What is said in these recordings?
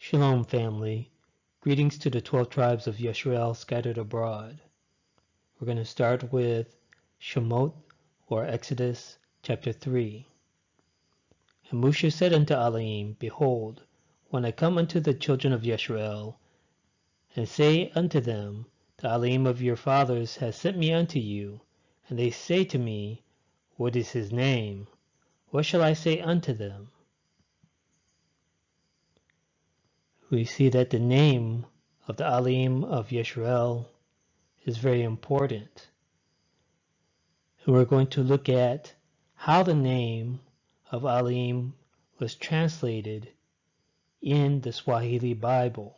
Shalom, family. Greetings to the 12 tribes of Yisrael scattered abroad. We're going to start with Shemot, or Exodus, chapter 3. And Moshe said unto Elohim, Behold, when I come unto the children of Yisrael, and say unto them, The Elohim of your fathers has sent me unto you, and they say to me, What is his name? What shall I say unto them? We see that the name of the Elohim of Yisrael is very important. And we're going to look at how the name of Elohim was translated in the Swahili Bible.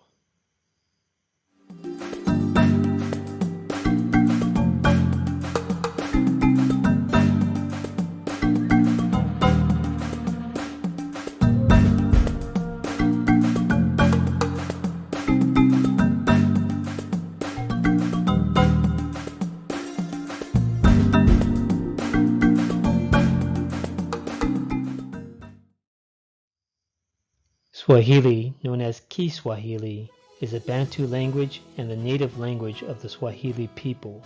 Swahili, known as Kiswahili, is a Bantu language and the native language of the Swahili people.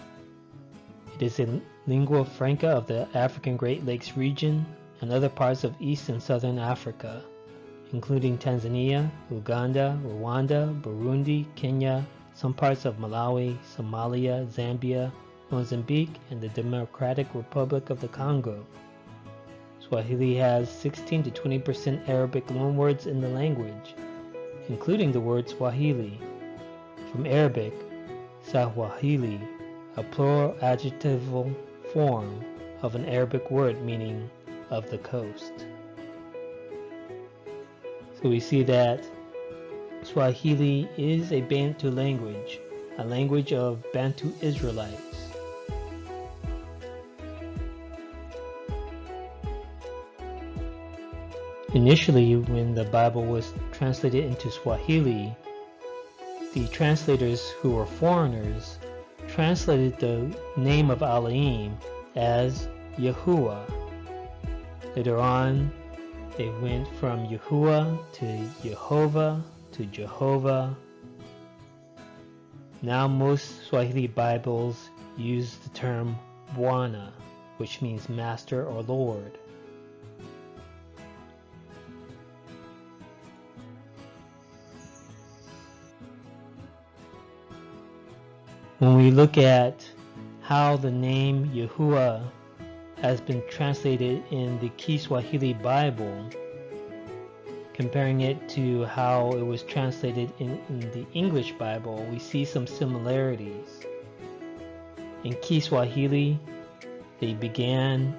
It is a lingua franca of the African Great Lakes region and other parts of East and Southern Africa, including Tanzania, Uganda, Rwanda, Burundi, Kenya, some parts of Malawi, Somalia, Zambia, Mozambique, and the Democratic Republic of the Congo. Swahili has 16 to 20% Arabic loanwords in the language, including the word Swahili, from Arabic, Sawahili, a plural adjectival form of an Arabic word meaning of the coast. So we see that Swahili is a Bantu language, a language of Bantu Israelites. Initially, when the Bible was translated into Swahili, the translators, who were foreigners, translated the name of Elohim as Yahuwah. Later on, they went from Yahuwah to Yehovah to Jehovah. Now most Swahili Bibles use the term Bwana, which means master or lord. When we look at how the name Yahuwah has been translated in the Kiswahili Bible, comparing it to how it was translated in the English Bible, we see some similarities. In Kiswahili, they began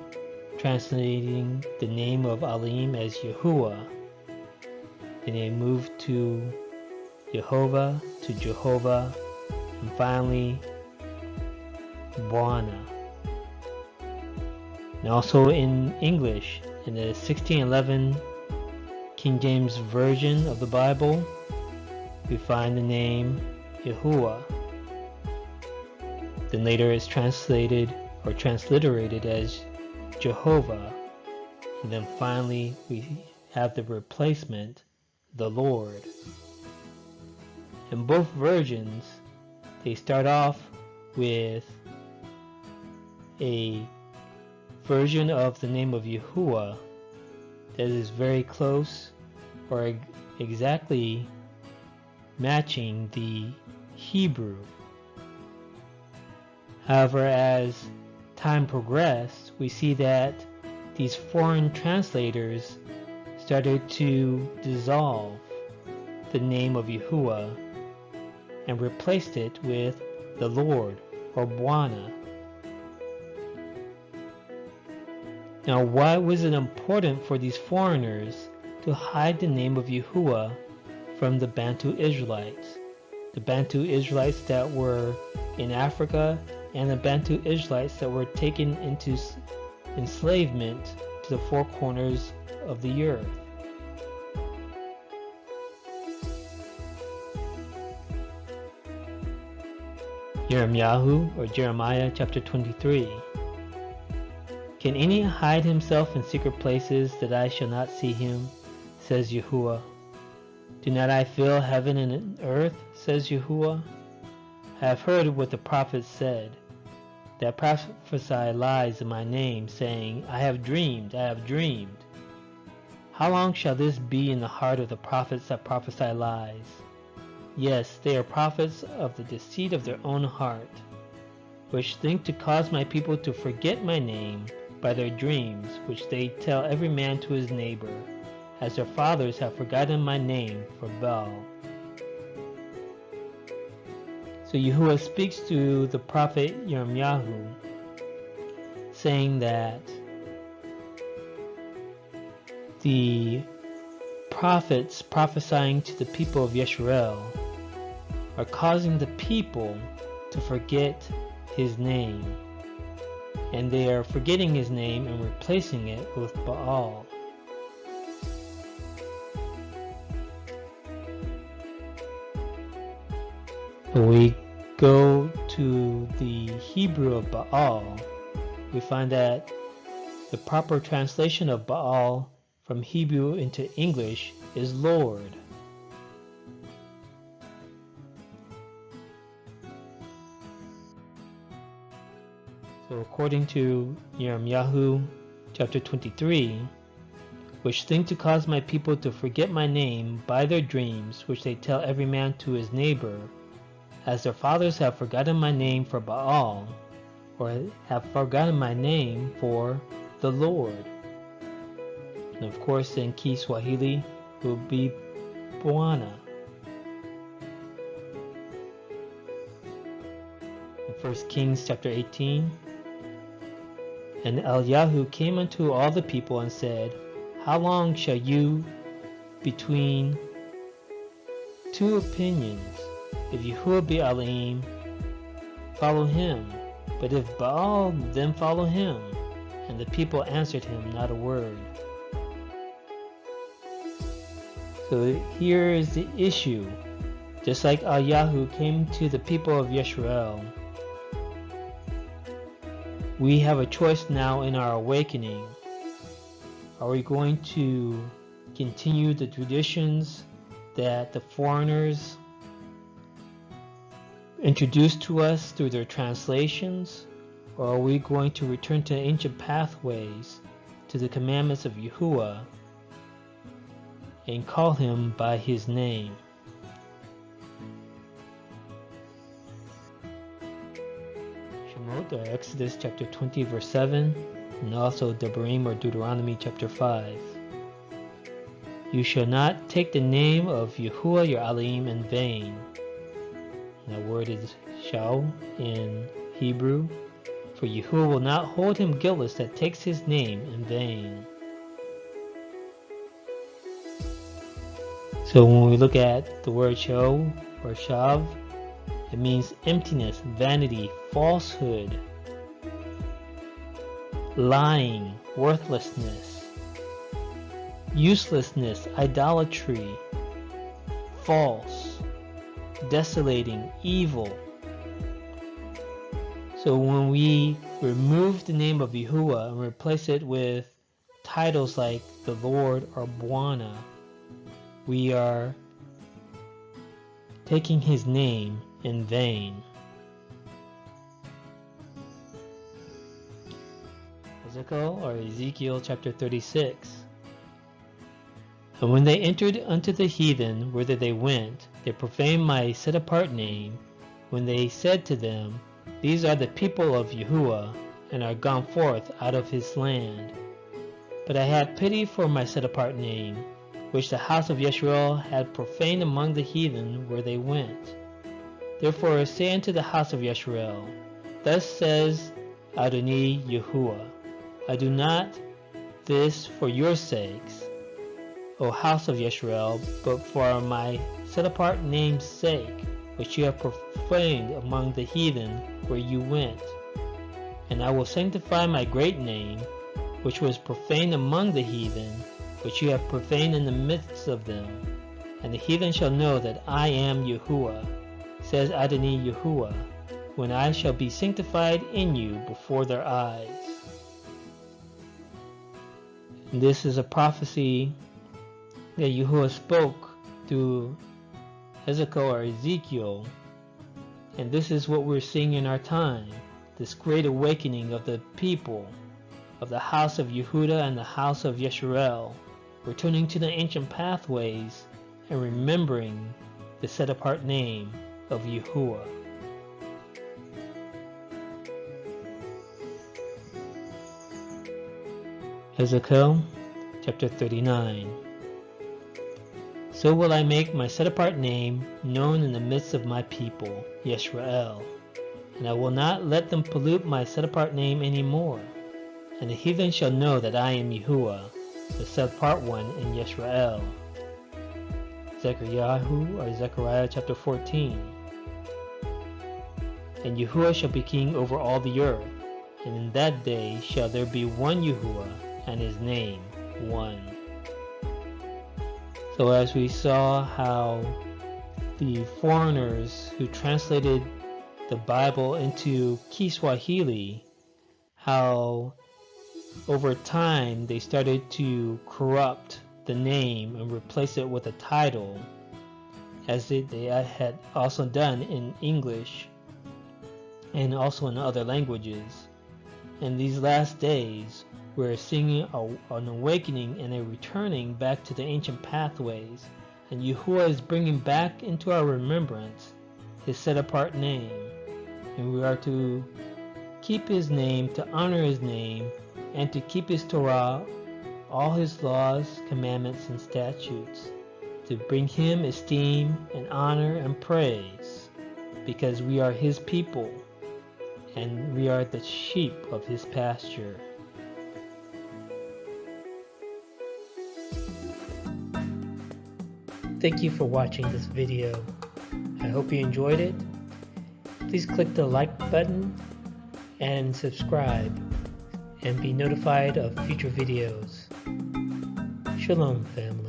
translating the name of Elohim as Yahuwah. Then they moved to Yehovah, to Jehovah, and finally Bwana. And also in English, in the 1611 King James Version of the Bible, we find the name Yahuwah. Then later it's translated or transliterated as Jehovah. And then finally we have the replacement, the Lord. In both versions, they start off with a version of the name of Yahuwah that is very close or exactly matching the Hebrew. However, as time progressed, we see that these foreign translators started to dissolve the name of Yahuwah and replaced it with the Lord, or Bwana. Now, why was it important for these foreigners to hide the name of Yahuwah from the Bantu Israelites? The Bantu Israelites that were in Africa and the Bantu Israelites that were taken into enslavement to the four corners of the earth. Jeremiah chapter 23. Can any hide himself in secret places that I shall not see him, says Yahuwah? Do not I fill heaven and earth, says Yahuwah? I have heard what the prophets said, that prophesy lies in my name, saying, I have dreamed, I have dreamed. How long shall this be in the heart of the prophets that prophesy lies? Yes, they are prophets of the deceit of their own heart, which think to cause my people to forget my name by their dreams, which they tell every man to his neighbor, as their fathers have forgotten my name for Baal. So Yahuwah speaks to the prophet Yirmiyahu, saying that the prophets prophesying to the people of Yisrael are causing the people to forget his name, and they are forgetting his name and replacing it with Baal. When we go to the Hebrew of Baal, we find that the proper translation of Baal from Hebrew into English is Lord. So according to Yirmiyahu chapter 23, which think to cause my people to forget my name by their dreams, which they tell every man to his neighbor, as their fathers have forgotten my name for Baal, or have forgotten my name for the Lord. And of course in Kiswahili will be Bwana. In 1 Kings chapter 18, and Eliyahu came unto all the people and said, How long shall you between two opinions? If Yahuwah be Elohim, follow him, but if Baal, then follow him. And the people answered him not a word. So here is the issue. Just like Eliyahu came to the people of Yisrael, we have a choice now in our awakening. Are we going to continue the traditions that the foreigners introduced to us through their translations, or are we going to return to ancient pathways, to the commandments of Yahuwah, and call him by his name? Shemot, or Exodus chapter 20 verse 7, and also Devarim or Deuteronomy chapter 5. You shall not take the name of Yahuwah your Elohim in vain. That word is shall in Hebrew, for Yahuwah will not hold him guiltless that takes his name in vain. So when we look at the word show or shav, it means emptiness, vanity, falsehood, lying, worthlessness, uselessness, idolatry, false, desolating, evil. So when we remove the name of Yahuwah and replace it with titles like the Lord or Bwana, we are taking his name in vain. Ezekiel chapter 36. And when they entered unto the heathen, whither they went, they profaned my set-apart name, when they said to them, These are the people of Yahuwah, and are gone forth out of his land. But I had pity for my set-apart name, which the house of Yisrael had profaned among the heathen where they went. Therefore say unto the house of Yisrael, Thus says Adonai Yahuwah, I do not this for your sakes, O house of Yisrael, but for my set-apart name's sake, which you have profaned among the heathen where you went. And I will sanctify my great name, which was profaned among the heathen, which you have profaned in the midst of them. And the heathen shall know that I am Yahuwah, says Adonai Yahuwah, when I shall be sanctified in you before their eyes. And this is a prophecy that Yahuwah spoke through Ezekiel or Ezekiel, and this is what we're seeing in our time, this great awakening of the people of the house of Yehuda and the house of Yisrael, returning to the ancient pathways and remembering the set-apart name of Yahuwah. Ezekiel chapter 39. So will I make my set-apart name known in the midst of my people, Yisrael, and I will not let them pollute my set-apart name any more. And the heathen shall know that I am Yahuwah, the set-apart one in Yisrael. Zechariah chapter 14. And Yahuwah shall be king over all the earth, and in that day shall there be one Yahuwah, and his name one. So as we saw how the foreigners who translated the Bible into Kiswahili, how over time they started to corrupt the name and replace it with a title, as they had also done in English and also in other languages. In these last days, we're seeing an awakening and a returning back to the ancient pathways, and Yahuwah is bringing back into our remembrance his set-apart name, and we are to keep his name, to honor his name, and to keep his Torah, all his laws, commandments, and statutes, to bring him esteem and honor and praise, because we are his people, and we are the sheep of his pasture. Thank you for watching this video. I hope you enjoyed it. Please click the like button and subscribe and be notified of future videos. Shalom, family.